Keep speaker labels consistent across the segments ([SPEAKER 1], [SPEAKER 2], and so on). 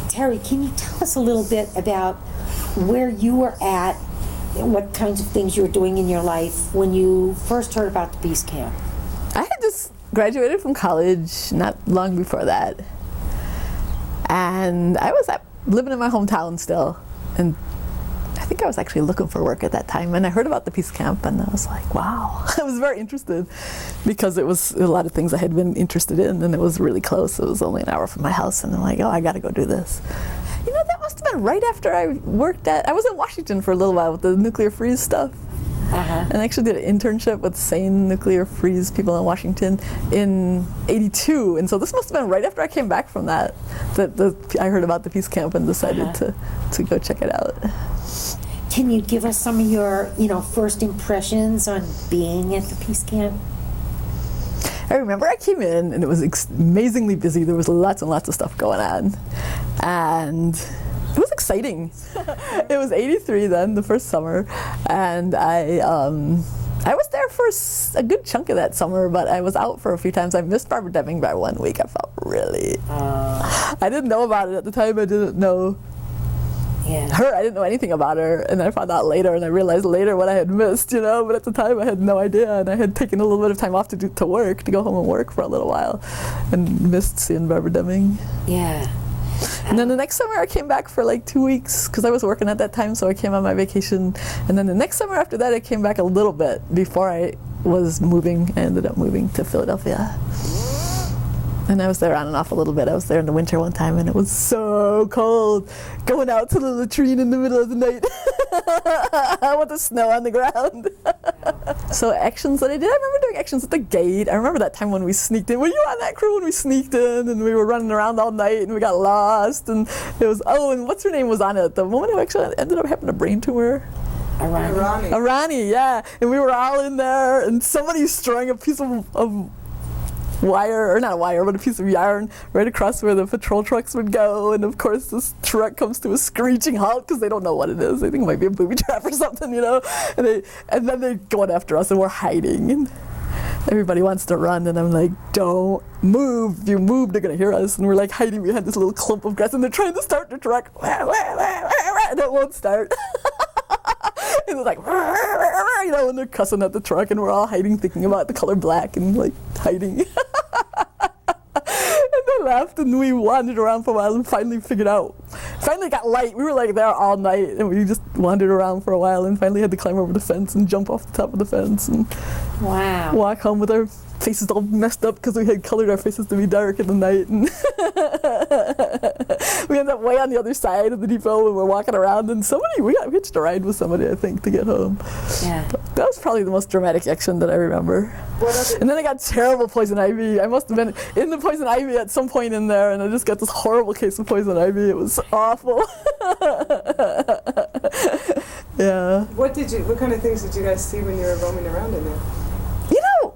[SPEAKER 1] Terri, can you tell us a little bit about where you were at and what kinds of things you were doing in your life when you first heard about the Peace Camp?
[SPEAKER 2] I had just graduated from college not long before that. And I was living in my hometown still. And I think I was actually looking for work at that time. And I heard about the Peace Camp and I was like, wow. I was very interested because it was a lot of things I had been interested in and it was really close. It was only an hour from my house and I'm like, oh, I got to go do this. You know, that must have been right after I was in Washington for a little while with the nuclear freeze stuff. And I actually did an internship with sane nuclear freeze people in Washington in '82. And so this must have been right after I came back from that I heard about the Peace Camp and decided to go check it out.
[SPEAKER 1] Can you give us some of your, first impressions on being at the Peace Camp?
[SPEAKER 2] I remember I came in and it was amazingly busy. There was lots and lots of stuff going on. And it was exciting. It was '83 then, the first summer. And I was there for a good chunk of that summer, but I was out for a few times. I missed Barbara Deming by 1 week. I felt really... I didn't know about it at the time. I didn't know her. I didn't know anything about her. And I found out later, and I realized later what I had missed, but at the time I had no idea. And I had taken a little bit of time off to go home and work for a little while, and missed seeing Barbara Deming.
[SPEAKER 1] Yeah.
[SPEAKER 2] And then the next summer I came back for like 2 weeks because I was working at that time, so I came on my vacation. And then the next summer after that I came back a little bit before I was moving. I ended up moving to Philadelphia. And I was there on and off a little bit. I was there in the winter one time and it was so cold. Going out to the latrine in the middle of the night with the snow on the ground. So actions that I did, I remember doing actions at the gate. I remember that time when we sneaked in. Were you on that crew when we sneaked in and we were running around all night and we got lost? And it was, and what's her name was on it? The woman who actually ended up having a brain tumor. Arani, yeah. And we were all in there and somebody strung a piece of wire, or not a wire, but a piece of yarn right across where the patrol trucks would go. And of course this truck comes to a screeching halt because they don't know what it is. They think it might be a booby trap or something, and then they're going after us and we're hiding and everybody wants to run and I'm like, don't move. If you move, they're gonna hear us. And we're like hiding behind this little clump of grass and they're trying to start the truck and it won't start. And it's like, and they're cussing at the truck and we're all hiding, thinking about the color black and like hiding. And they left and we wandered around for a while and finally got light. We were like there all night and we just wandered around for a while and finally had to climb over the fence and jump off the top of the fence and walk home with our faces all messed up because we had colored our faces to be dark in the night. And we ended up way on the other side of the depot and we're walking around and we got hitched a ride with somebody, I think, to get home.
[SPEAKER 1] Yeah.
[SPEAKER 2] But that was probably the most dramatic action that I remember. And then I got terrible poison ivy. I must have been in the poison ivy at some point in there and I just got this horrible case of poison ivy. It was awful. Yeah.
[SPEAKER 3] What kind of things did you guys see when you were roaming around in there?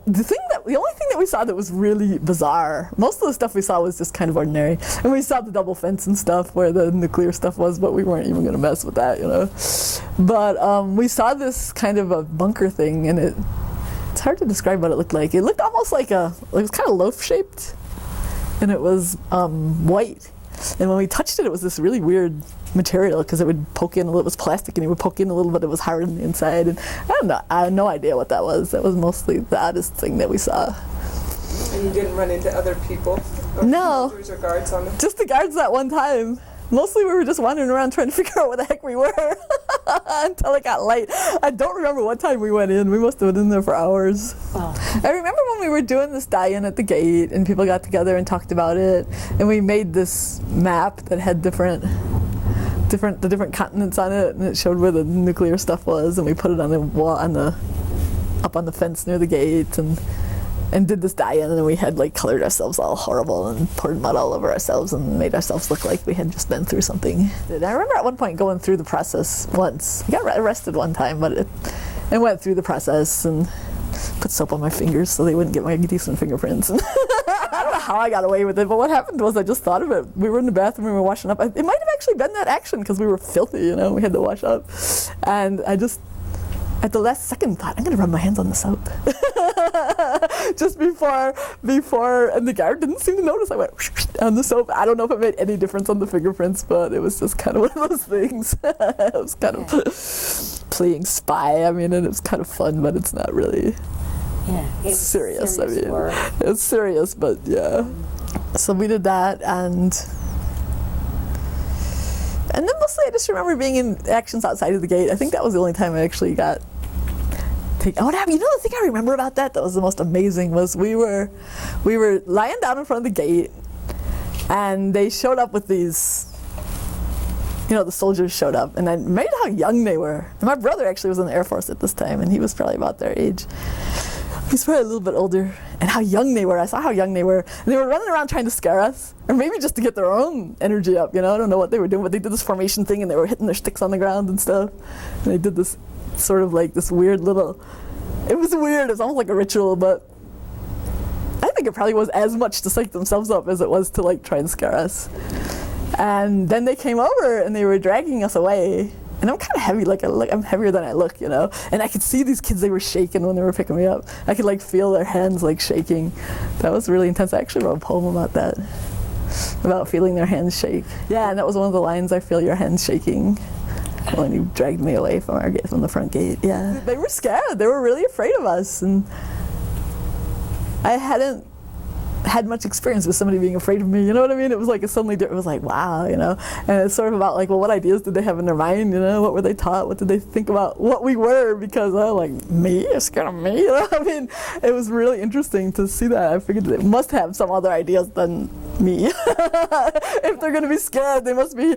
[SPEAKER 2] The only thing that we saw that was really bizarre, most of the stuff we saw was just kind of ordinary. And we saw the double fence and stuff where the nuclear stuff was, but we weren't even going to mess with that, But we saw this kind of a bunker thing, and it's hard to describe what it looked like. It looked almost like it was kind of loaf-shaped, and it was white. And when we touched it, it was this really weird material because it would poke in a little. It was plastic, and it would poke in a little bit. It was hard on the inside, and I don't know. I had no idea what that was. That was mostly the oddest thing that we saw.
[SPEAKER 3] And you didn't run into other people?
[SPEAKER 2] No.
[SPEAKER 3] Or guards on it?
[SPEAKER 2] Just the guards that one time. Mostly we were just wandering around trying to figure out where the heck we were until it got light. I don't remember what time we went in. We must have been in there for hours.
[SPEAKER 1] Oh.
[SPEAKER 2] I remember when we were doing this die-in at the gate and people got together and talked about it, and we made this map that had the different continents on it, and it showed where the nuclear stuff was, and we put it on the wall up on the fence near the gate and did this die-in, and we had colored ourselves all horrible and poured mud all over ourselves and made ourselves look like we had just been through something. And I remember at one point going through the process once. I got arrested one time, but I went through the process and put soap on my fingers so they wouldn't get my decent fingerprints. I don't know how I got away with it, but what happened was I just thought of it. We were in the bathroom, we were washing up. It might have actually been that action because we were filthy, we had to wash up. And I just at the last second thought, I'm going to rub my hands on the soap. Just before, and the guard didn't seem to notice. I went on the soap. I don't know if it made any difference on the fingerprints, but it was just kind of one of those things. It was kind of playing spy. I mean, and it was kind of fun, but it's not really serious. I mean, it's serious, but yeah. So we did that, and then mostly I just remember being in actions outside of the gate. I think that was the only time I actually got what happened? You know, the thing I remember about that was the most amazing was we were lying down in front of the gate, and they showed up with these, the soldiers showed up, and I remembered how young they were. And my brother actually was in the Air Force at this time, and he was probably about their age. He's probably a little bit older, and how young they were. I saw how young they were, and they were running around trying to scare us, or maybe just to get their own energy up. I don't know what they were doing, but they did this formation thing, and they were hitting their sticks on the ground and stuff. And they did this sort of like this weird little. It was weird. It was almost like a ritual, but I think it probably was as much to psych themselves up as it was to like try and scare us. And then they came over, and they were dragging us away. And I'm kind of heavy, I'm heavier than I look, And I could see these kids, they were shaking when they were picking me up. I could feel their hands shaking. That was really intense. I actually wrote a poem about that, about feeling their hands shake. Yeah, and that was one of the lines, I feel your hands shaking, when you dragged me away from the front gate. Yeah, they were scared. They were really afraid of us, and I hadn't had much experience with somebody being afraid of me, you know what I mean? It was suddenly, it was wow, and it's sort of about what ideas did they have in their mind, what were they taught, what did they think about what we were, because me, you're scared of me, I mean, it was really interesting to see that. I figured they must have some other ideas than me. If they're going to be scared, they must be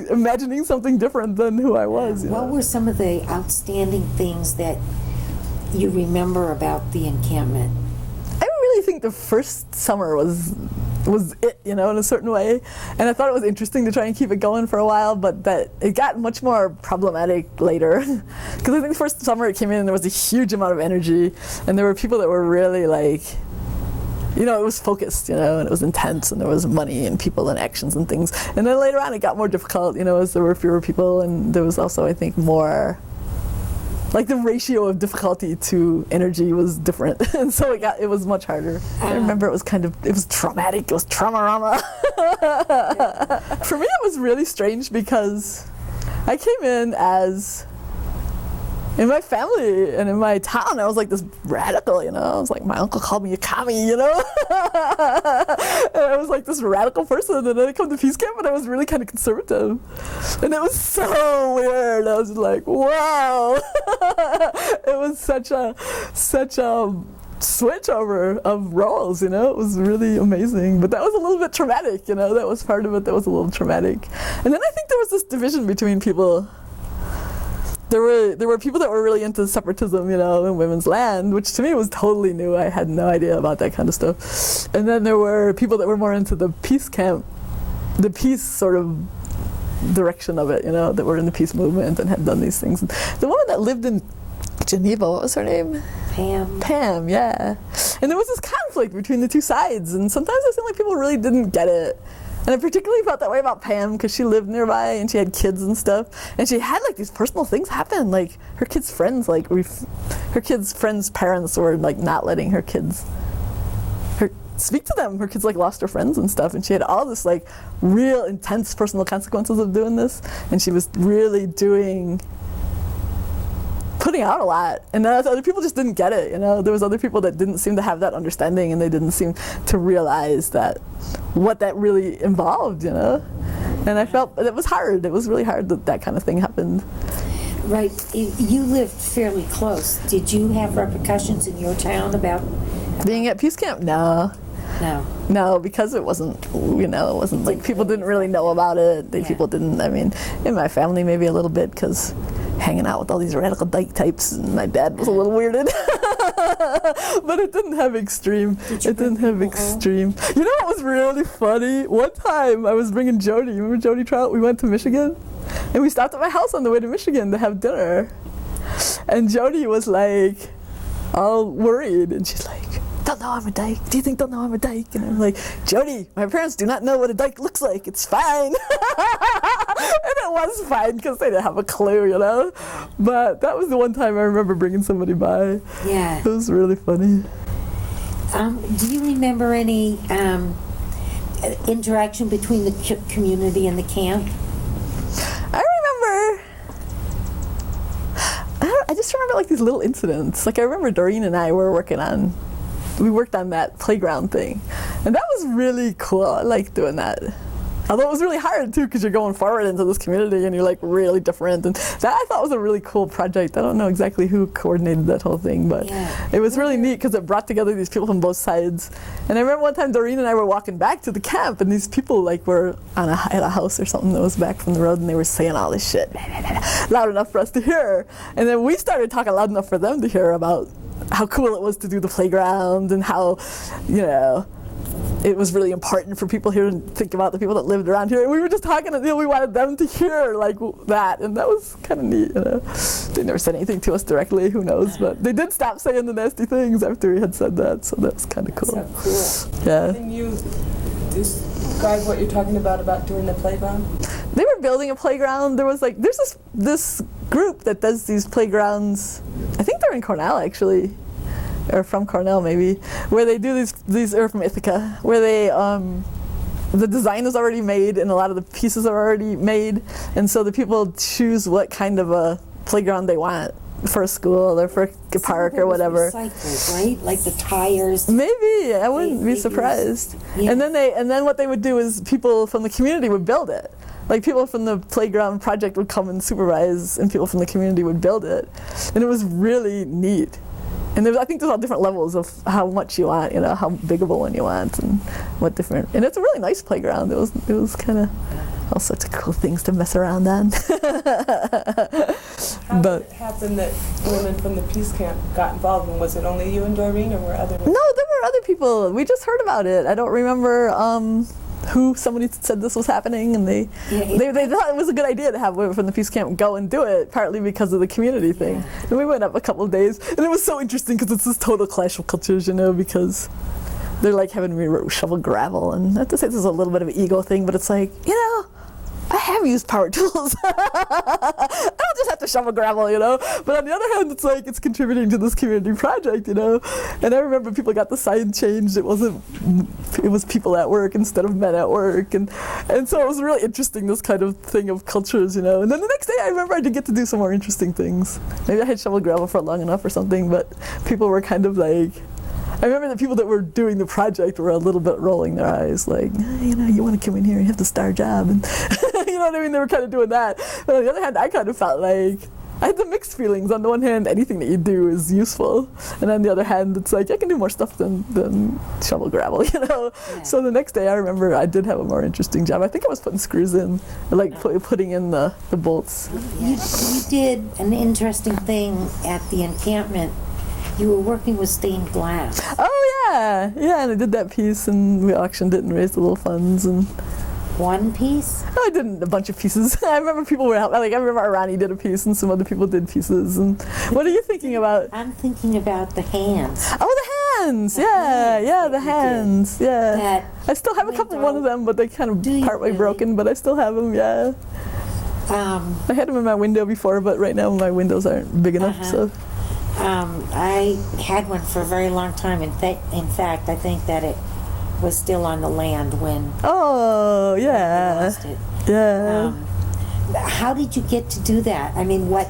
[SPEAKER 2] imagining something different than who I was.
[SPEAKER 1] What were some of the outstanding things that you remember about the encampment?
[SPEAKER 2] I think the first summer was it, in a certain way, and I thought it was interesting to try and keep it going for a while, but that it got much more problematic later, because I think the first summer it came in and there was a huge amount of energy, and there were people that were really it was focused, and it was intense, and there was money and people and actions and things, and then later on it got more difficult, as there were fewer people, and there was also, I think, more the ratio of difficulty to energy was different, and so it was much harder. I remember it was traumatic. It was trauma-rama. For me, it was really strange because I came in in my family and in my town, I was this radical, I was my uncle called me a commie, and I was this radical person, and then I come to peace camp and I was really kind of conservative, and it was so weird. I was wow. It was such a switch over of roles, it was really amazing, but that was a little bit traumatic, that was part of it that was a little traumatic. And then I think there was this division between people. There were people that were really into separatism, in women's land, which to me was totally new. I had no idea about that kind of stuff. And then there were people that were more into the peace camp, the peace sort of direction of it, that were in the peace movement and had done these things. The woman that lived in Geneva, what was her name? Pam, yeah. And there was this conflict between the two sides, and sometimes I feel like people really didn't get it. And I particularly felt that way about Pam because she lived nearby and she had kids and stuff, and she had these personal things happen. Her kids' friends, her kids' friends' parents were not letting her kids speak to them. Her kids lost their friends and stuff, and she had all this real intense personal consequences of doing this, and she was really putting out a lot, and other people just didn't get it. There was other people that didn't seem to have that understanding, and they didn't seem to realize what that really involved. And I felt it was hard. It was really hard that kind of thing happened.
[SPEAKER 1] Right. You lived fairly close. Did you have repercussions in your town about
[SPEAKER 2] being at peace camp? No. No, because it wasn't, it wasn't people didn't really know about it. People didn't, in my family maybe a little bit, because hanging out with all these radical dyke types, and my dad was a little weirded. But it didn't have extreme. You know what was really funny? One time I was bringing Jody. You remember Jody Trout? We went to Michigan, and we stopped at my house on the way to Michigan to have dinner. And Jody was all worried, and she's they'll know I'm a dyke. Do you think they'll know I'm a dyke? And I'm Jody, my parents do not know what a dyke looks like. It's fine. And it was fine because they didn't have a clue, you know. But that was the one time I remember bringing somebody by.
[SPEAKER 1] Yeah.
[SPEAKER 2] It was really funny.
[SPEAKER 1] Do you remember any interaction between the community and the camp?
[SPEAKER 2] I remember. I just remember like these little incidents. Like I remember Doreen and I were we worked on that playground thing, and that was really cool. I liked doing that. Although it was really hard too, because you're going forward into this community and you're like really different. And that I thought was a really cool project. I don't know exactly who coordinated that whole thing, but it was really neat because it brought together these people from both sides. And I remember one time Doreen and I were walking back to the camp, and these people like were at a house or something that was back from the road, and they were saying all this shit loud enough for us to hear. And then we started talking loud enough for them to hear about how cool it was to do the playground and how, you know, it was really important for people here to think about the people that lived around here. And we were just talking, and we wanted them to hear like that, and that was kind of neat. You know, they never said anything to us directly. Who knows? But they did stop saying the nasty things after we had said that, so that was kind of cool.
[SPEAKER 1] So cool.
[SPEAKER 2] Yeah.
[SPEAKER 3] Can you describe what you're talking about doing the playground?
[SPEAKER 2] They were building a playground. There's this group that does these playgrounds. I think they're in Cornell actually. Or from Cornell maybe, where they do these or from Ithaca, where they the design is already made and a lot of the pieces are already made, and so the people choose what kind of a playground they want for a school or for a park or whatever.
[SPEAKER 1] Recycled, right? Like the tires.
[SPEAKER 2] Maybe I wouldn't be surprised.
[SPEAKER 1] Yeah.
[SPEAKER 2] And then what they would do is people from the community would build it. Like people from the playground project would come and supervise, and people from the community would build it, and it was really neat. And I think there's all different levels of how much you want, you know, how big of a one you want, and what different. And it's a really nice playground. It was kind of all sorts of cool things to mess around on.
[SPEAKER 3] How did it happen that women from the peace camp got involved? And was it only you and Doreen, or were other women?
[SPEAKER 2] No, there were other people. We just heard about it. I don't remember who. Somebody said this was happening, and they thought it was a good idea to have women from the peace camp go and do it, partly because of the community thing. Yeah. And we went up a couple of days, and it was so interesting because it's this total clash of cultures, you know, because they're like having me shovel gravel, and I have to say this is a little bit of an ego thing, but it's like, you know, I have used power tools. I don't just have to shovel gravel, you know. But on the other hand, it's like it's contributing to this community project, you know. And I remember people got the sign changed. It was people at work instead of men at work, and so it was really interesting, this kind of thing of cultures, you know. And then the next day, I remember I did get to do some more interesting things. Maybe I had shoveled gravel for long enough or something, but people were kind of like. I remember the people that were doing the project were a little bit rolling their eyes, like, you know, you want to come in here, you have to start a job, and you know what I mean? They were kind of doing that. But on the other hand, I kind of felt like I had the mixed feelings. On the one hand, anything that you do is useful, and on the other hand, it's like I can do more stuff than shovel gravel, you know. Yeah. So the next day, I remember I did have a more interesting job. I think I was putting screws in, like putting in the bolts.
[SPEAKER 1] You did an interesting thing at the encampment. You were working with stained glass.
[SPEAKER 2] Oh yeah, and I did that piece, and we auctioned it and raised a little funds. And
[SPEAKER 1] one piece?
[SPEAKER 2] Oh, I did a bunch of pieces. I remember people were helping. Like I remember Arani did a piece, and some other people did pieces. And what are you thinking about?
[SPEAKER 1] I'm thinking about the hands.
[SPEAKER 2] Oh, the hands! The hands. Yeah. I still have a couple of one of them, but they kind of partway broken. But I still have them. Yeah. I had them in my window before, but right now my windows aren't big enough. So.
[SPEAKER 1] I had one for a very long time. In fact, I think that it was still on the land when.
[SPEAKER 2] Oh yeah.
[SPEAKER 1] We lost it.
[SPEAKER 2] Yeah.
[SPEAKER 1] How did you get to do that? I mean, what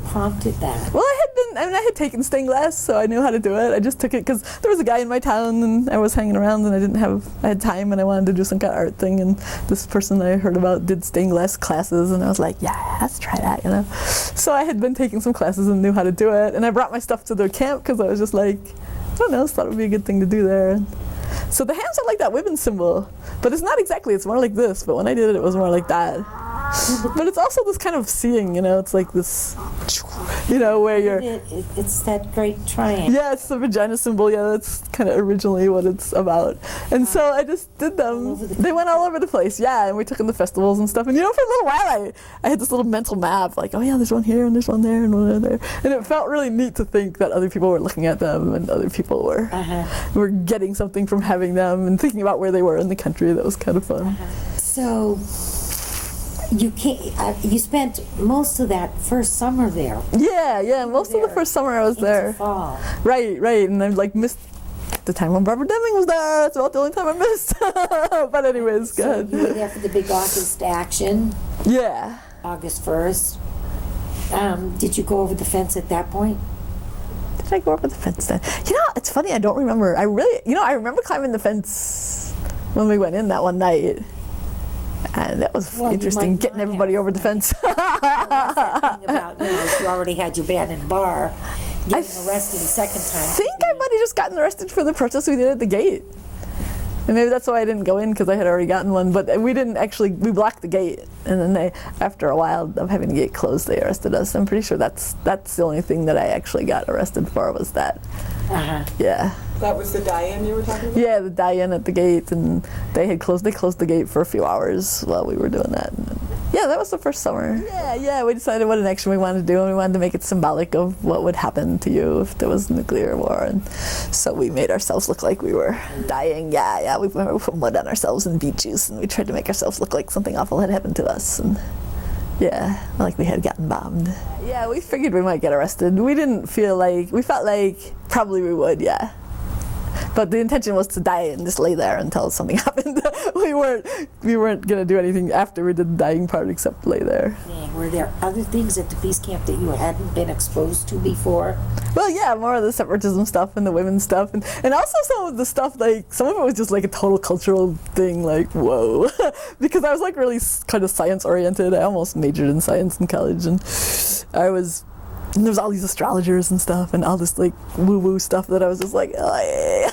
[SPEAKER 1] prompted that?
[SPEAKER 2] Well, I had taken stained glass, so I knew how to do it. I just took it because there was a guy in my town, and I was hanging around, and I had time, and I wanted to do some kind of art thing, and this person I heard about did stained glass classes, and I was like, yeah, let's try that, you know. So I had been taking some classes and knew how to do it, and I brought my stuff to their camp because I was just like, I don't know, thought it would be a good thing to do there. So the hands are like that women's symbol, but it's not exactly, it's more like this, but when I did it, it was more like that. But it's also this kind of seeing, you know, it's like this, you know, where you're...
[SPEAKER 1] It's that great triangle.
[SPEAKER 2] Yeah, it's the vagina symbol, yeah, that's kind of originally what it's about. And so I just did them. They went all over the place, yeah, and we took them to festivals and stuff. And, you know, for a little while, I had this little mental map, like, oh yeah, there's one here, and there's one there, and one there. And it felt really neat to think that other people were looking at them, and other people were getting something from having them, and thinking about where they were in the country. That was kind of fun.
[SPEAKER 1] So... you can't. You spent most of that first summer there.
[SPEAKER 2] Yeah. Most of the first summer I was
[SPEAKER 1] Into
[SPEAKER 2] there.
[SPEAKER 1] fall.
[SPEAKER 2] Right. And I like missed the time when Barbara Deming was there. That's about the only time I missed. But anyways,
[SPEAKER 1] So
[SPEAKER 2] good.
[SPEAKER 1] you were there for the big August action,
[SPEAKER 2] Yeah.
[SPEAKER 1] August 1st. Did you go over the fence at that point?
[SPEAKER 2] Did I go over the fence then? You know, it's funny. I don't remember. I remember climbing the fence when we went in that one night. And that was
[SPEAKER 1] Well, you
[SPEAKER 2] interesting,
[SPEAKER 1] might
[SPEAKER 2] getting
[SPEAKER 1] not
[SPEAKER 2] everybody
[SPEAKER 1] have.
[SPEAKER 2] over the fence.
[SPEAKER 1] Well, that's that thing about, you already had your band and bar. Getting arrested the second time.
[SPEAKER 2] I think I might have just gotten arrested for the protest we did at the gate. And maybe that's why I didn't go in, because I had already gotten one. But we didn't actually, we blocked the gate. And then they, after a while of having the gate closed, they arrested us. I'm pretty sure that's the only thing that I actually got arrested for was that.
[SPEAKER 1] Uh-huh.
[SPEAKER 2] Yeah.
[SPEAKER 3] That was the die-in you were talking about?
[SPEAKER 2] Yeah, the die-in at the gate, and they closed the gate for a few hours while we were doing that. And then, yeah, that was the first summer. Yeah, we decided what an action we wanted to do, and we wanted to make it symbolic of what would happen to you if there was nuclear war. And so we made ourselves look like we were dying. Yeah, we put mud on ourselves and beet juice, and we tried to make ourselves look like something awful had happened to us. And yeah, like we had gotten bombed. Yeah, we figured we might get arrested. We felt like probably we would, yeah. But the intention was to die and just lay there until something happened. we weren't gonna do anything after we did the dying part except lay there.
[SPEAKER 1] And were there other things at the peace camp that you hadn't been exposed to before?
[SPEAKER 2] Well, yeah, more of the separatism stuff and the women's stuff, and also some of the stuff, like, some of it was just like a total cultural thing, like, whoa. Because I was like really kind of science oriented. I almost majored in science in college, and and there was all these astrologers and stuff and all this like woo-woo stuff that I was just like, oh, yeah.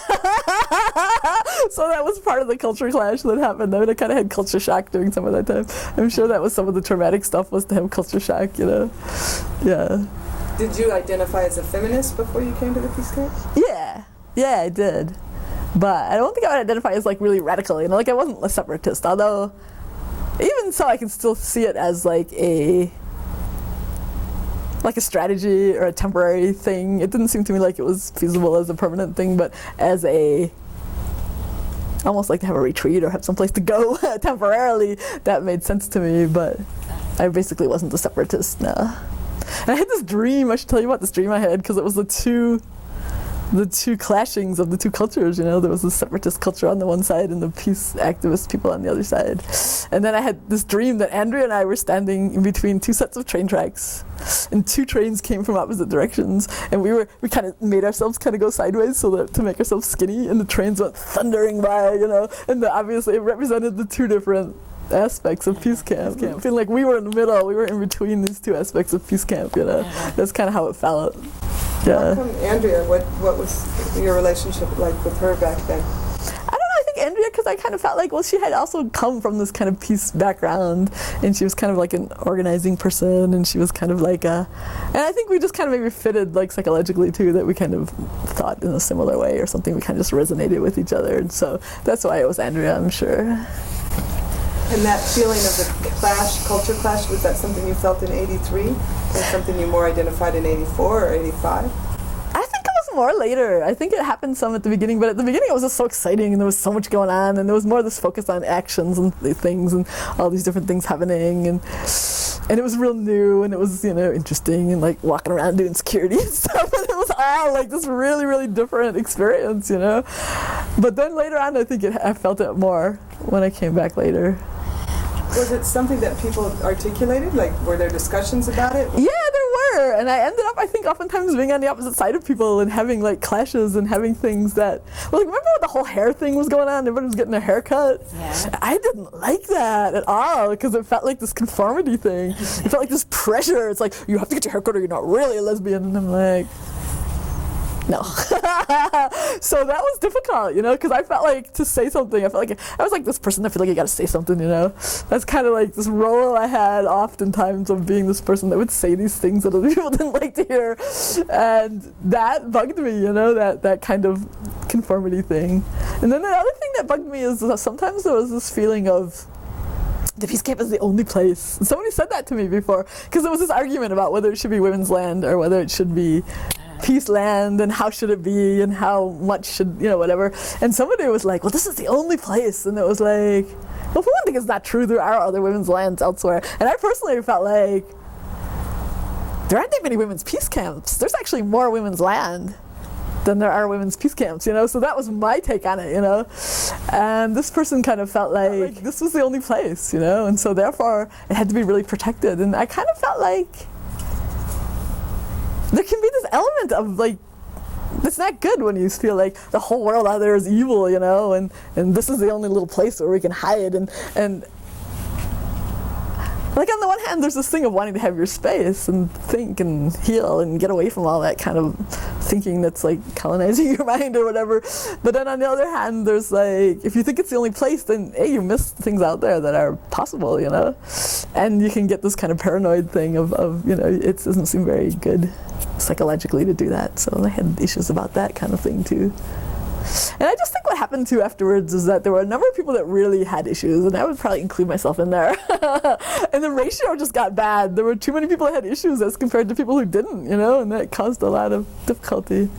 [SPEAKER 2] So that was part of the culture clash that happened. I mean, I kind of had culture shock during some of that time. I'm sure that was some of the traumatic stuff, was to have culture shock, you know? Yeah.
[SPEAKER 3] Did you identify as a feminist before you came to the peace camp?
[SPEAKER 2] Yeah, I did. But I don't think I would identify as like really radical, you know? Like, I wasn't a separatist, although even so I can still see it as like a strategy or a temporary thing. It didn't seem to me like it was feasible as a permanent thing, but as almost like to have a retreat or have someplace to go temporarily, that made sense to me, but I basically wasn't a separatist, no. And I had this dream, I should tell you about this dream I had, because it was the two clashings of the two cultures, you know. There was the separatist culture on the one side and the peace activist people on the other side. And then I had this dream that Andrea and I were standing in between two sets of train tracks, and two trains came from opposite directions, and we kind of made ourselves kind of go sideways so that to make ourselves skinny, and the trains went thundering by, you know, and obviously it represented the two different aspects of peace camp. I feel like we were in the middle, we were in between these two aspects of peace camp, you know. That's kind of how it felt. Yeah.
[SPEAKER 3] How come Andrea, what was your relationship like with her back then?
[SPEAKER 2] I don't know, I think Andrea, because I kind of felt like, well, she had also come from this kind of peace background, and she was kind of like an organizing person, and she was kind of like and I think we just kind of maybe fitted like psychologically too, that we kind of thought in a similar way or something. We kind of just resonated with each other, and so that's why it was Andrea, I'm sure.
[SPEAKER 3] And that feeling of the culture clash, was that something you felt in '83, or something you more identified in '84 or '85?
[SPEAKER 2] I think it was more later. I think it happened some at the beginning, but at the beginning it was just so exciting, and there was so much going on, and there was more this focus on actions and things and all these different things happening, and it was real new, and it was, you know, interesting, and like walking around doing security and stuff, and it was all like this really, really different experience, you know. But then later on, I think I felt it more when I came back later.
[SPEAKER 3] Was it something that people articulated? Like, were there discussions about it?
[SPEAKER 2] Yeah, there were. And I ended up, I think, oftentimes being on the opposite side of people and having, like, clashes and having things that... Well, like, remember when the whole hair thing was going on? Everybody was getting a haircut?
[SPEAKER 1] Yeah.
[SPEAKER 2] I didn't like that at all, because it felt like this conformity thing. It felt like this pressure. It's like, you have to get your haircut or you're not really a lesbian. And I'm like... No. So that was difficult, you know, because I felt like to say something, I felt like I was like this person that feel like you got to say something, you know. That's kind of like this role I had oftentimes of being this person that would say these things that other people didn't like to hear, and that bugged me, you know, that kind of conformity thing. And then the other thing that bugged me is that sometimes there was this feeling of the peace camp is the only place. And somebody said that to me before, because there was this argument about whether it should be women's land or whether it should be peace land, and how should it be, and how much should, you know, whatever. And somebody was like, well, this is the only place. And it was like, Well, for one thing, it's not true. There are other women's lands elsewhere. And I personally felt like there aren't that many women's peace camps. There's actually more women's land than there are women's peace camps, you know? So that was my take on it, you know? And this person kind of felt like this was the only place, you know? And so therefore, it had to be really protected. And I kind of felt like there can be this element of like, it's not good when you feel like the whole world out there is evil, you know, and this is the only little place where we can hide, and like on the one hand there's this thing of wanting to have your space and think and heal and get away from all that kind of thinking that's like colonizing your mind or whatever, but then on the other hand there's like, if you think it's the only place, then hey, you miss things out there that are possible, you know, and you can get this kind of paranoid thing of you know, it doesn't seem very good psychologically to do that. So I had issues about that kind of thing too. And I just think what happened too afterwards is that there were a number of people that really had issues, and I would probably include myself in there. And the ratio just got bad. There were too many people that had issues as compared to people who didn't, you know, and that caused a lot of difficulty.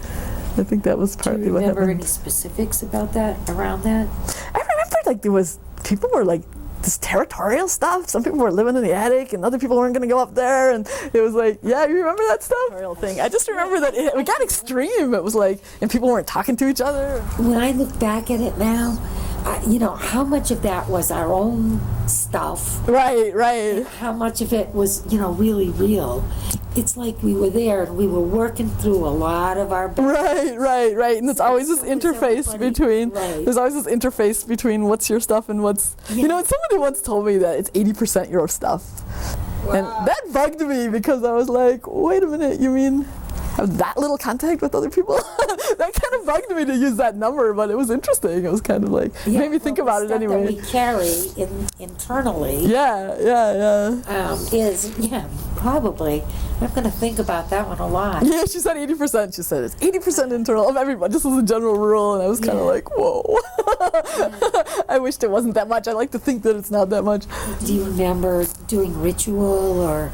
[SPEAKER 2] I think that was partly what happened.
[SPEAKER 1] Do you remember any specifics about that, around that?
[SPEAKER 2] I remember like there was, people were like, this territorial stuff. Some people were living in the attic and other people weren't going to go up there, and it was like, yeah, you remember that stuff? Territorial thing. I just remember that it got extreme. It was like, and people weren't talking to each other.
[SPEAKER 1] When I look back at it now, you know, how much of that was our own stuff?
[SPEAKER 2] Right, right.
[SPEAKER 1] And how much of it was, you know, really real? It's like we were there and we were working through a lot of our...
[SPEAKER 2] Right. And there's always this interface between...
[SPEAKER 1] Right.
[SPEAKER 2] There's always this interface between what's your stuff and what's... Yeah. You know, somebody once told me that it's 80% your stuff. Wow. And that bugged me because I was like, wait a minute, you mean have that little contact with other people? That kind of bugged me to use that number, but it was interesting. It was kind of like, it made me think about it anyway.
[SPEAKER 1] That we carry internally.
[SPEAKER 2] Yeah.
[SPEAKER 1] Is probably. I'm going to think about that one a lot.
[SPEAKER 2] Yeah, she said 80%. She said it's 80% internal of everybody, just as a general rule. And I was kind of like, whoa. I wished it wasn't that much. I like to think that it's not that much.
[SPEAKER 1] Do you remember doing ritual or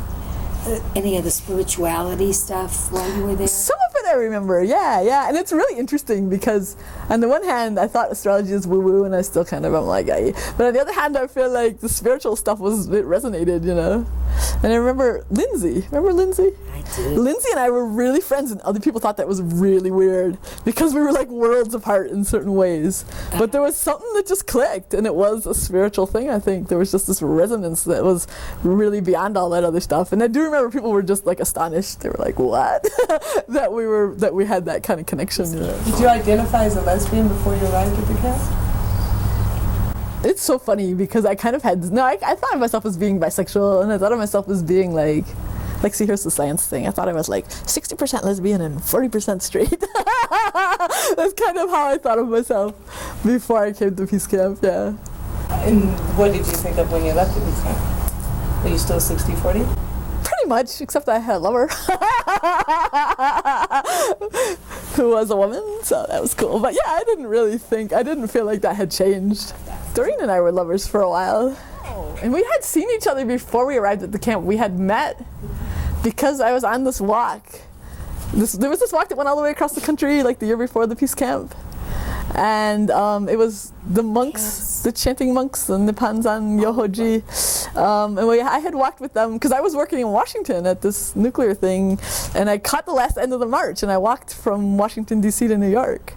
[SPEAKER 1] any of the spirituality stuff while you were there?
[SPEAKER 2] Some of it I remember, yeah. And it's really interesting because on the one hand, I thought astrology is woo-woo, and I still kind of am like, but on the other hand, I feel like the spiritual stuff it resonated, you know. And I remember Lindsay. Remember Lindsay?
[SPEAKER 1] I do.
[SPEAKER 2] Lindsay and I were really friends, and other people thought that was really weird because we were like worlds apart in certain ways. But there was something that just clicked, and it was a spiritual thing, I think. There was just this resonance that was really beyond all that other stuff. And I do remember people were just like astonished. They were like, what? that we had that kind of connection. You know?
[SPEAKER 3] Did you identify as a lesbian before you arrived at the camp?
[SPEAKER 2] It's so funny because I kind of had, I thought of myself as being bisexual, and I thought of myself as being like, see, here's the science thing. I thought I was like 60% lesbian and 40% straight. That's kind of how I thought of myself before I came to Peace Camp, yeah.
[SPEAKER 3] And what did you think of when you left the Peace Camp? Are you still 60-40?
[SPEAKER 2] Pretty much, except I had a lover who was a woman, so that was cool. But yeah, I didn't feel like that had changed. Doreen and I were lovers for a while. And we had seen each other before we arrived at the camp. We had met because I was on this walk. There was this walk that went all the way across the country like the year before the Peace Camp. And it was the monks, the chanting monks, and the Panzan Yohoji. And I had walked with them because I was working in Washington at this nuclear thing, and I caught the last end of the march, and I walked from Washington, D.C. to New York.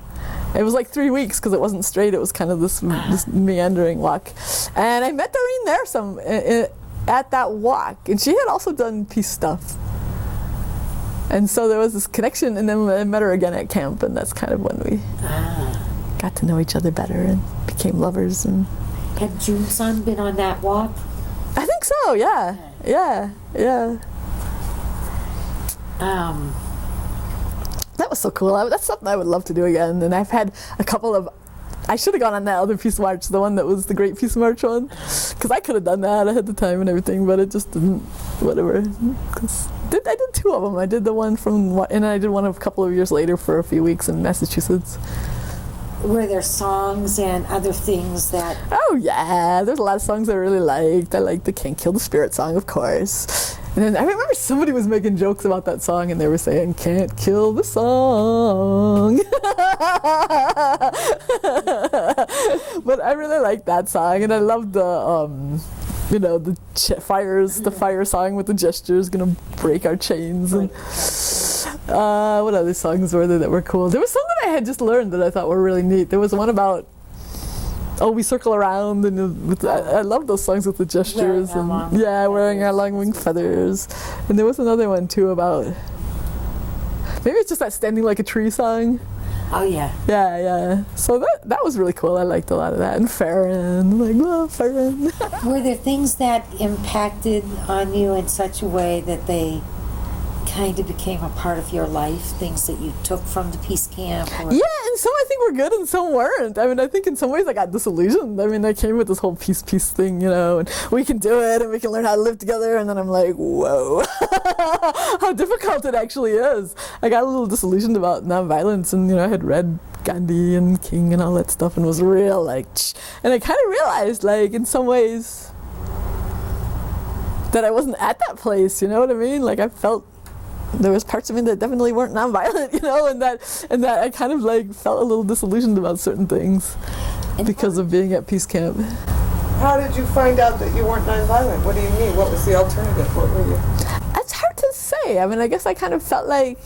[SPEAKER 2] It was like 3 weeks because it wasn't straight. It was kind of this meandering walk. And I met Doreen there at that walk, and she had also done peace stuff. And so there was this connection, and then I met her again at camp, and that's kind of when we got to know each other better and became lovers. And
[SPEAKER 1] had June-san been on that walk?
[SPEAKER 2] I think so, yeah. That was so cool. That's something I would love to do again. And I've had a couple of... I should have gone on that other Peace March, the one that was the Great Peace March one. Because I could have done that. I had the time and everything, but it just didn't... Whatever. I did two of them. I did the one and I did one a couple of years later for a few weeks in Massachusetts.
[SPEAKER 1] Were there songs and other things that...
[SPEAKER 2] Oh, yeah. There's a lot of songs I really liked. I liked the Can't Kill the Spirit song, of course. And then I remember somebody was making jokes about that song, and they were saying, "Can't kill the song." But I really like that song, and I love the the fire song with the gestures, gonna break our chains. And what other songs were there that were cool? There was some that I had just learned that I thought were really neat. There was one about we circle around, and I love those songs with the gestures, wearing our long wing feathers. And there was another one too about maybe it's just that standing like a tree song.
[SPEAKER 1] Oh yeah.
[SPEAKER 2] Yeah. So that was really cool. I liked a lot of that. And Farron, Farron.
[SPEAKER 1] Were there things that impacted on you in such a way that they kind of became a part of your life? Things that you took from the peace camp? Or?
[SPEAKER 2] Yeah, and some I think were good and some weren't. I mean, I think in some ways I got disillusioned. I mean, I came with this whole peace thing, and we can do it and we can learn how to live together. And then I'm like, whoa, how difficult it actually is. I got a little disillusioned about nonviolence, and I had read Gandhi and King and all that stuff, and was real and I kind of realized in some ways that I wasn't at that place. You know what I mean? I felt there was parts of me that definitely weren't nonviolent, and that I kind of felt a little disillusioned about certain things because of being at peace camp.
[SPEAKER 3] How did you find out that you weren't nonviolent? What do you mean? What was the alternative? What were you?
[SPEAKER 2] It's hard to say. I mean, I guess I kind of felt like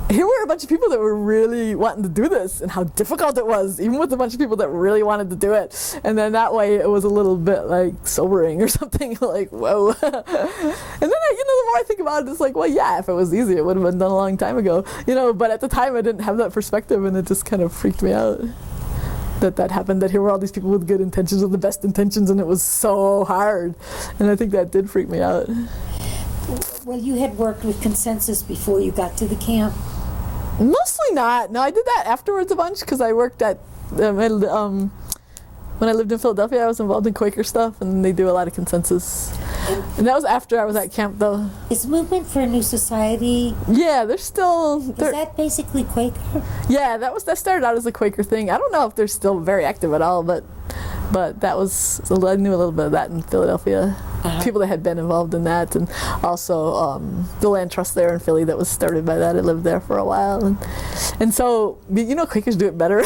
[SPEAKER 2] here were a bunch of people that were really wanting to do this, and how difficult it was, even with a bunch of people that really wanted to do it. And then that way it was a little bit sobering or something, whoa. And then the more I think about it, it's if it was easy, it would have been done a long time ago, but at the time I didn't have that perspective, and it just kind of freaked me out that happened, that here were all these people with good intentions, with the best intentions, and it was so hard. And I think that did freak me out.
[SPEAKER 1] Well, you had worked with Consensus before you got to the camp?
[SPEAKER 2] Mostly not. No, I did that afterwards a bunch, because I worked at when I lived in Philadelphia, I was involved in Quaker stuff, and they do a lot of Consensus. And that was after I was at camp, though.
[SPEAKER 1] Is Movement for a New Society?
[SPEAKER 2] Yeah, they're still.
[SPEAKER 1] Is that basically Quaker?
[SPEAKER 2] Yeah, that started out as a Quaker thing. I don't know if they're still very active at all, but that was. So I knew a little bit of that in Philadelphia. People that had been involved in that, and also the land trust there in Philly that was started by that. I lived there for a while, and so Quakers do it better.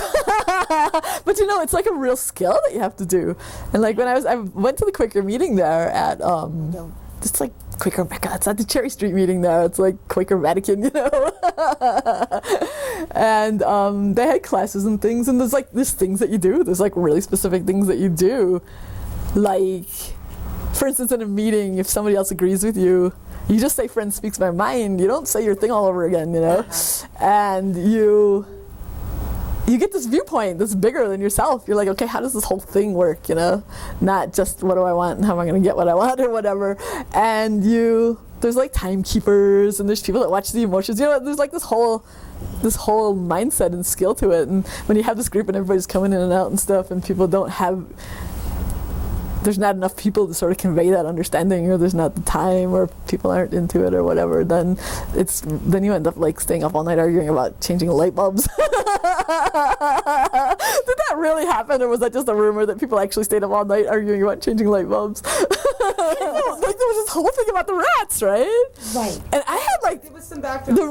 [SPEAKER 2] But it's a real skill that you have to do. And when I went to the Quaker meeting there at it's Quaker Mecca. It's at the Cherry Street meeting there. It's Quaker Vatican, And they had classes and things, and there's things that you do. There's really specific things that you do, for instance, in a meeting, if somebody else agrees with you, you just say "friend speaks my mind." You don't say your thing all over again, And you get this viewpoint that's bigger than yourself. You're okay, how does this whole thing work, Not just what do I want and how am I going to get what I want or whatever. And there's timekeepers, and there's people that watch the emotions. There's this whole mindset and skill to it. And when you have this group and everybody's coming in and out and stuff, and people don't have, there's not enough people to sort of convey that understanding, or there's not the time, or people aren't into it or whatever, then you end up staying up all night arguing about changing light bulbs. Did that really happen, or was that just a rumor that people actually stayed up all night arguing about changing light bulbs? There was this whole thing about the rats, right?
[SPEAKER 1] Right.
[SPEAKER 2] And I had
[SPEAKER 3] Give us some background.
[SPEAKER 2] the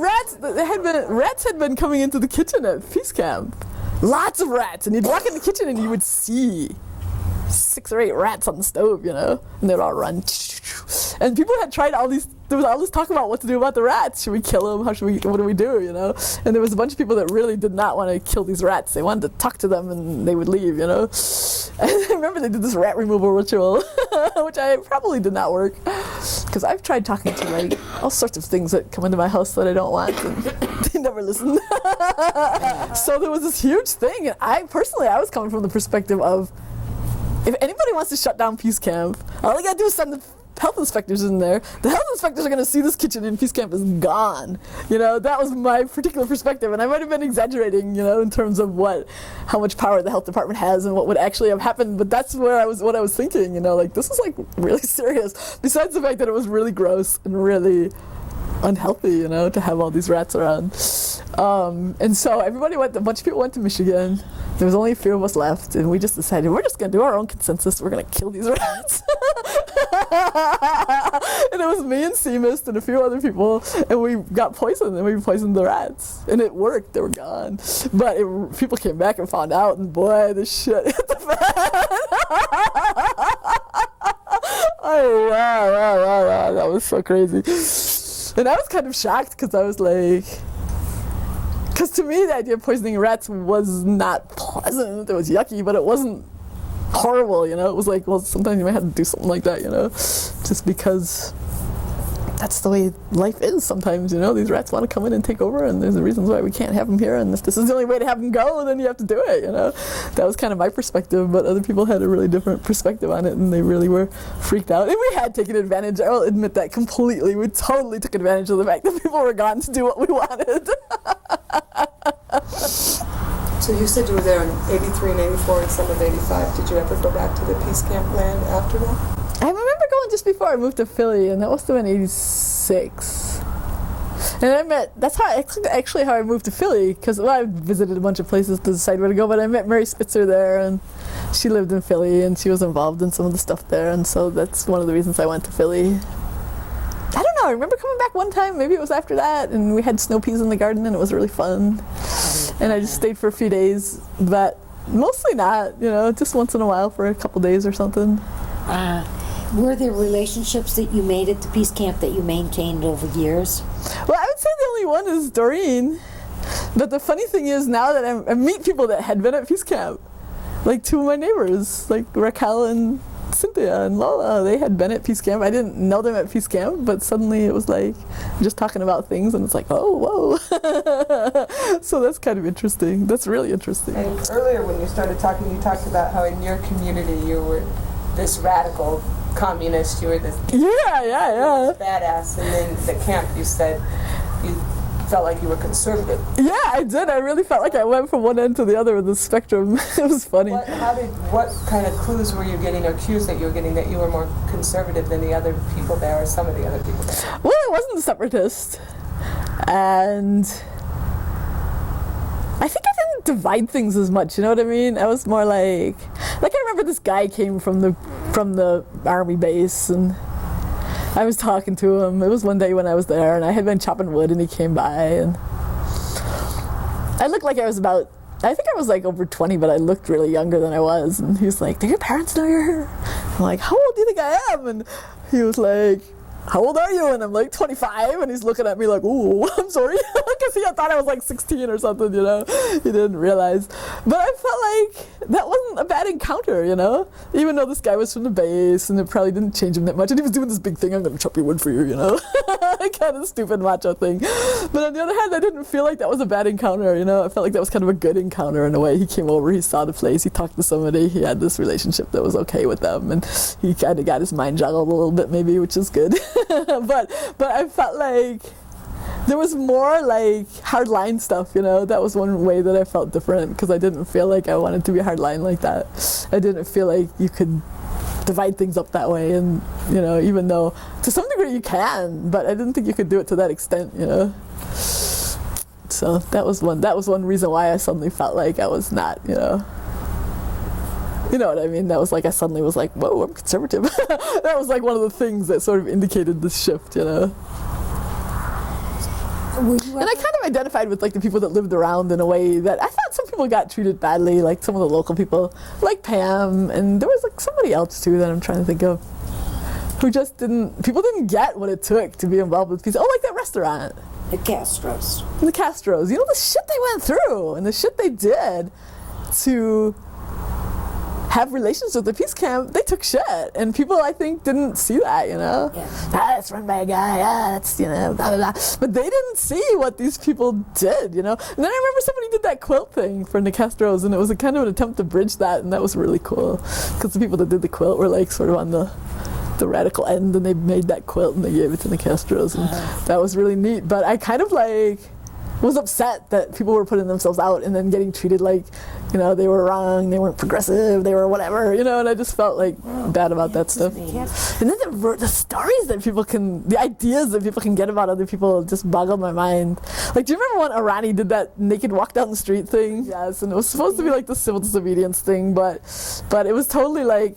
[SPEAKER 2] rats had been coming into the kitchen at Peace Camp. Lots of rats, and you'd walk in the kitchen and you would see 6 or 8 rats on the stove, and they'd all run. And people had tried there was all this talk about what to do about the rats. Should we kill them? What do we do, And there was a bunch of people that really did not want to kill these rats. They wanted to talk to them and they would leave, And I remember they did this rat removal ritual, which I probably did not work. Because I've tried talking to all sorts of things that come into my house that I don't want, and they never listen. So there was this huge thing, and I was coming from the perspective of, if anybody wants to shut down Peace Camp, all they gotta do is send the health inspectors in there. The health inspectors are gonna see this kitchen and Peace Camp is gone. That was my particular perspective, and I might have been exaggerating, in terms of how much power the health department has and what would actually have happened. But that's what I was thinking. This is really serious. Besides the fact that it was really gross and really unhealthy, you know, to have all these rats around. And so a bunch of people went to Michigan. There was only a few of us left, and we just decided we're just going to do our own consensus. We're going to kill these rats. And it was me and Seamist and a few other people, and we got poisoned, and we poisoned the rats. And it worked. They were gone. But people came back and found out, and boy, the shit hit the fan. Oh, wow. That was so crazy. And I was kind of shocked because I was like... Because to me, the idea of poisoning rats was not pleasant. It was yucky, but it wasn't horrible, you know? It was like, well, sometimes you might have to do something like that, you know? Just because that's the way life is sometimes, you know? These rats want to come in and take over, and there's reasons why we can't have them here, and if this is the only way to have them go, then you have to do it, you know? That was kind of my perspective, but other people had a really different perspective on it, and they really were freaked out. And we had taken advantage, I will admit that completely. We totally took advantage of the fact that people were gone to do what we wanted.
[SPEAKER 3] So you said you were there in 83 and 84 and some of 85. Did you ever go back to the peace camp land after that?
[SPEAKER 2] I remember going just before I moved to Philly, and that must have been 86. And that's how I moved to Philly, because I visited a bunch of places to decide where to go, but I met Mary Spitzer there, and she lived in Philly, and she was involved in some of the stuff there, and so that's one of the reasons I went to Philly. I don't know, I remember coming back one time, maybe it was after that, and we had snow peas in the garden, and it was really fun. And I just stayed for a few days, but mostly not, you know, just once in a while for a couple days or something.
[SPEAKER 1] Were there relationships that you made at the peace camp that you maintained over years?
[SPEAKER 2] Well, I would say the only one is Doreen. But the funny thing is now that I meet people that had been at peace camp, like two of my neighbors, like Raquel and Cynthia and Lola, they had been at peace camp. I didn't know them at peace camp, but suddenly it was like just talking about things, and it's like, oh, whoa. So that's kind of interesting. That's really interesting.
[SPEAKER 3] And earlier when you started talking, you talked about how in your community you were this radical communist, you were this badass, and then the camp you said you felt like you were conservative.
[SPEAKER 2] Yeah, I did. I really felt like I went from one end to the other of the spectrum. It was funny.
[SPEAKER 3] What kind of clues were you getting, or cues that you were getting, that you were more conservative than the other people there, or some of the other people there?
[SPEAKER 2] Well, I wasn't a separatist, and I think I didn't divide things as much, you know what I mean? I was more like I remember this guy came from the army base, and I was talking to him. It was one day when I was there, and I had been chopping wood, and he came by, and I looked like I think I was like over 20, but I looked really younger than I was, and he was like, do your parents know you're here? I'm like, how old do you think I am? And he was like, how old are you? And I'm like 25, and he's looking at me like, ooh, I'm sorry, because he thought I was like 16 or something, you know. He didn't realize. But I felt like that wasn't a bad encounter, you know, even though this guy was from the base, and it probably didn't change him that much, and he was doing this big thing, I'm going to chop your wood for you, you know, kind of stupid macho thing. But on the other hand, I didn't feel like that was a bad encounter, you know. I felt like that was kind of a good encounter in a way. He came over, he saw the place, he talked to somebody, he had this relationship that was okay with them, and he kind of got his mind juggled a little bit maybe, which is good. but I felt like there was more like hardline stuff, you know. That was one way that I felt different, because I didn't feel like I wanted to be hardline like that. I didn't feel like you could divide things up that way, and you know, even though to some degree you can, but I didn't think you could do it to that extent, you know. So that was one reason why I suddenly felt like I was not, you know what I mean? That was like, I suddenly was like, whoa, I'm conservative. That was like one of the things that sort of indicated this shift, you know. And I kind of identified with like the people that lived around in a way that I thought some people got treated badly, like some of the local people, like Pam, and there was like somebody else too that I'm trying to think of, who just people didn't get what it took to be involved with peace. Oh, like that restaurant.
[SPEAKER 1] The Castros.
[SPEAKER 2] The Castros. You know, the shit they went through and the shit they did to have relations with the peace camp, they took shit, and people I think didn't see that, you know. Yeah. It's run by a guy, that's, you know, blah, blah, blah. But they didn't see what these people did, you know. And then I remember somebody did that quilt thing for the Castros, and it was a kind of an attempt to bridge that, and that was really cool, because the people that did the quilt were like sort of on the radical end, and they made that quilt and they gave it to the Castros, and that was really neat. But I kind of like was upset that people were putting themselves out and then getting treated like, you know, they were wrong, they weren't progressive, they were whatever, you know, and I just felt like bad about that stuff. And then the stories that the ideas that people can get about other people just boggled my mind. Like, do you remember when Irani did that naked walk down the street thing? Yes, and it was supposed to be like the civil disobedience thing, but it was totally like,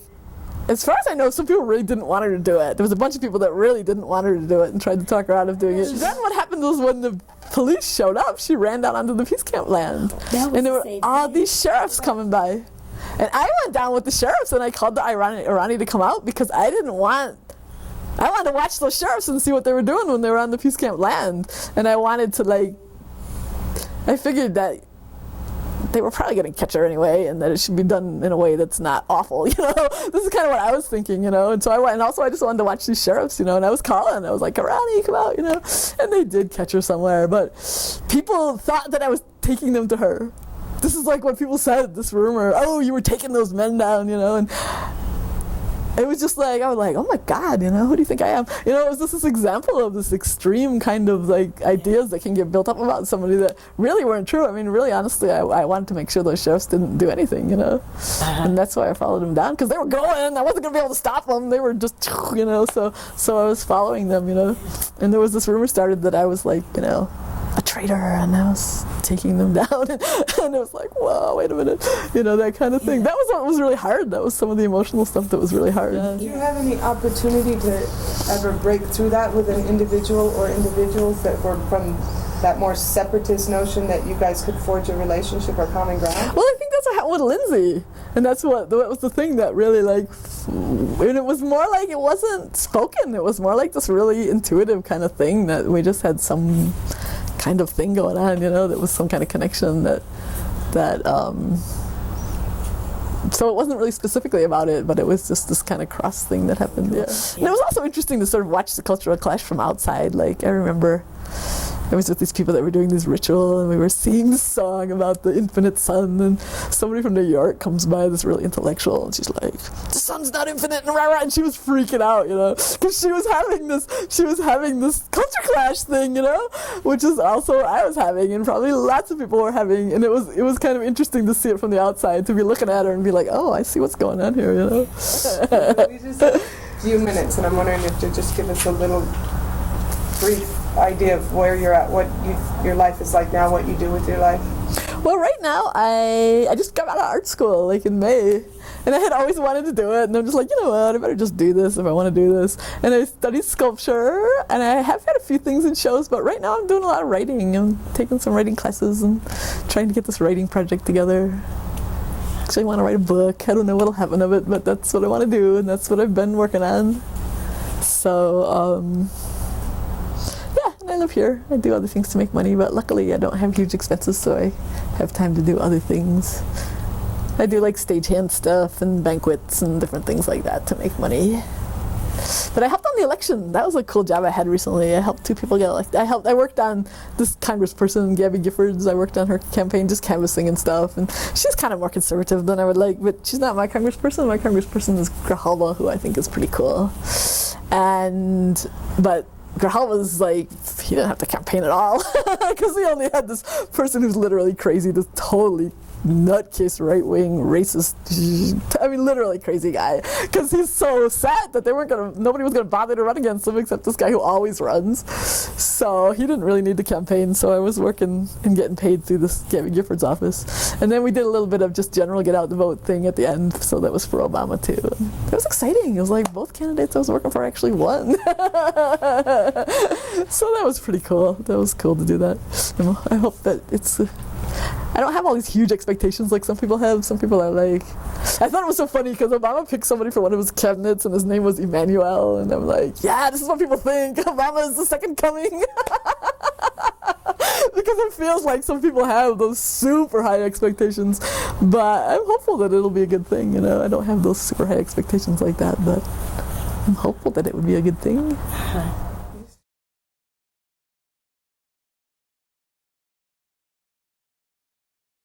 [SPEAKER 2] as far as I know, some people really didn't want her to do it. There was a bunch of people that really didn't want her to do it and tried to talk her out of doing it. Then what happened was when the police showed up, she ran down onto the peace camp land. And there were all these sheriffs coming by. And I went down with the sheriffs and I called the Irani to come out because I wanted to watch those sheriffs and see what they were doing when they were on the peace camp land. And I wanted to I figured that they were probably going to catch her anyway, and that it should be done in a way that's not awful, you know. This is kind of what I was thinking, you know. And so I went, and also I just wanted to watch these sheriffs, you know. And I was calling, I was like, "Karani, come out," you know. And they did catch her somewhere, but people thought that I was taking them to her. This is like what people said. This rumor, "Oh, you were taking those men down," you know. And it was just like, I was like, oh my God, you know, who do you think I am? You know, it was just this example of this extreme kind of like ideas that can get built up about somebody that really weren't true. I mean, really, honestly, I wanted to make sure those sheriffs didn't do anything, you know? And that's why I followed them down, because they were going. I wasn't going to be able to stop them. They were just, you know, so I was following them, you know? And there was this rumor started that I was like, you know, a traitor, and I was taking them down, and it was like, whoa, wait a minute, you know, that kind of thing. That was what was really hard. That was some of the emotional stuff that was really hard.
[SPEAKER 3] Do you have any opportunity to ever break through that with an individual or individuals that were from that more separatist notion that you guys could forge a relationship or common ground?
[SPEAKER 2] Well, I think that's what happened with Lindsay, and that was the thing that really and it was more like it wasn't spoken. It was more like this really intuitive kind of thing that we just had some kind of thing going on, you know, that was some kind of connection that so it wasn't really specifically about it, but it was just this kind of cross thing that happened. Yeah. And it was also interesting to sort of watch the cultural clash from outside. Like, I remember I was with these people that were doing this ritual, and we were singing this song about the infinite sun, and somebody from New York comes by, this really intellectual, and she's like, the sun's not infinite, and rah, rah, and she was freaking out, you know, because she was having this culture clash thing, you know, which is also I was having, and probably lots of people were having, and it was kind of interesting to see it from the outside, to be looking at her and be like, oh, I see what's going on here, you know.
[SPEAKER 3] We just have a few minutes, and I'm wondering if you'll just give us a little brief idea of where you're at, what your life is like now, what you do with your life.
[SPEAKER 2] Well, right now I just got out of art school like in May, and I had always wanted to do it, and I'm just like, you know what, I better just do this if I want to do this. And I studied sculpture, and I have had a few things in shows, but right now I'm doing a lot of writing. I'm taking some writing classes and trying to get this writing project together. Actually, I want to write a book. I don't know what'll happen of it, but that's what I want to do, and that's what I've been working on. So I live here. I do other things to make money, but luckily I don't have huge expenses, so I have time to do other things. I do like stagehand stuff and banquets and different things like that to make money. But I helped on the election. That was a cool job I had recently. I helped two people get elected. I worked on this congressperson, Gabby Giffords. I worked on her campaign, just canvassing and stuff. And she's kind of more conservative than I would like, but she's not my congressperson. My congressperson is Grijalva, who I think is pretty cool. But Grijalva was like, he didn't have to campaign at all because he only had this person who's literally crazy, this totally nutcase right-wing racist, I mean literally crazy guy, because he's so sad that nobody was gonna bother to run against him except this guy who always runs. So he didn't really need to campaign, so I was working and getting paid through this Gabby Gifford's office. And then we did a little bit of just general get out the vote thing at the end, so that was for Obama too. And it was exciting. It was like both candidates I was working for actually won. So that was pretty cool. That was cool to do that. And I hope that I don't have all these huge expectations like some people have. Some people are like, I thought it was so funny because Obama picked somebody for one of his cabinets and his name was Emmanuel, and I'm like, yeah, this is what people think. Obama is the second coming. Because it feels like some people have those super high expectations, but I'm hopeful that it'll be a good thing, you know. I don't have those super high expectations like that, but I'm hopeful that it would be a good thing.